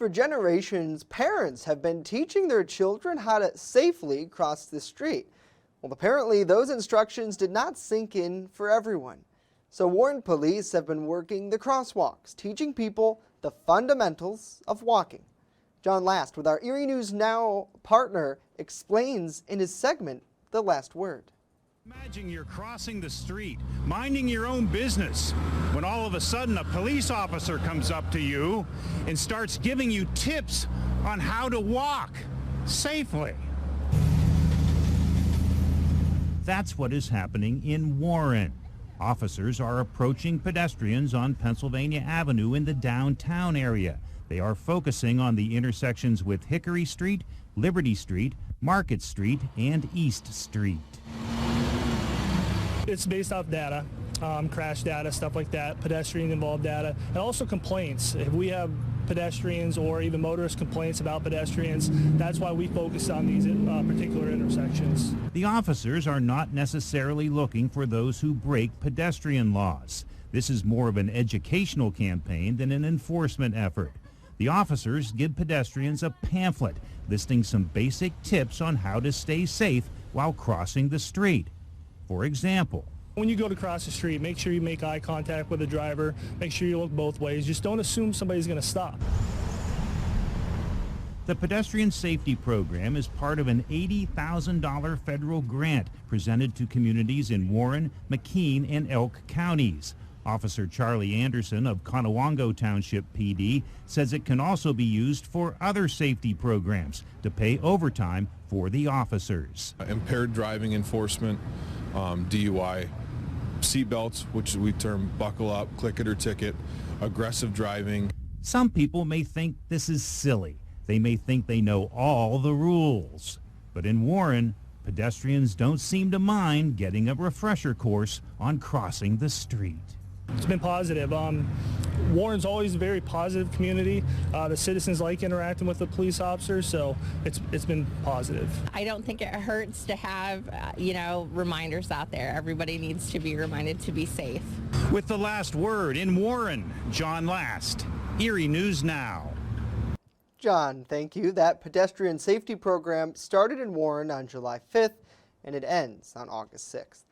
For generations, parents have been teaching their children how to safely cross the street. Well, apparently those instructions did not sink in for everyone. So Warren police have been working the crosswalks, teaching people the fundamentals of walking. John Last with our WNY News Now partner explains in his segment, The Last Word. Imagine you're crossing the street, minding your own business, when all of a sudden a police officer comes up to you and starts giving you tips on how to walk safely. That's what is happening in Warren. Officers are approaching pedestrians on Pennsylvania Avenue in the downtown area. They are focusing on the intersections with Hickory Street, Liberty Street, Market Street, and East Street. It's based off data, crash data, stuff like that, pedestrian involved data, and also complaints. If we have pedestrians or even motorist complaints about pedestrians, that's why we focus on these particular intersections. The officers are not necessarily looking for those who break pedestrian laws. This is more of an educational campaign than an enforcement effort. The officers give pedestrians a pamphlet listing some basic tips on how to stay safe while crossing the street. For example, when you go to cross the street, make sure you make eye contact with the driver. Make sure you look both ways. Just don't assume somebody's going to stop. The Pedestrian Safety Program is part of an $80,000 federal grant presented to communities in Warren, McKean, and Elk counties. Officer Charlie Anderson of Conowongo Township PD says it can also be used for other safety programs to pay overtime for the officers. Impaired driving enforcement, DUI, seatbelts, which we term buckle up, click it or ticket, aggressive driving. Some people may think this is silly. They may think they know all the rules. But in Warren, pedestrians don't seem to mind getting a refresher course on crossing the street. It's been positive. Warren's always a very positive community. The citizens like interacting with the police officers, so it's been positive. I don't think it hurts to have, reminders out there. Everybody needs to be reminded to be safe. With The Last Word in Warren, John Last, WNY News Now. John, thank you. That pedestrian safety program started in Warren on July 5th and it ends on August 6th.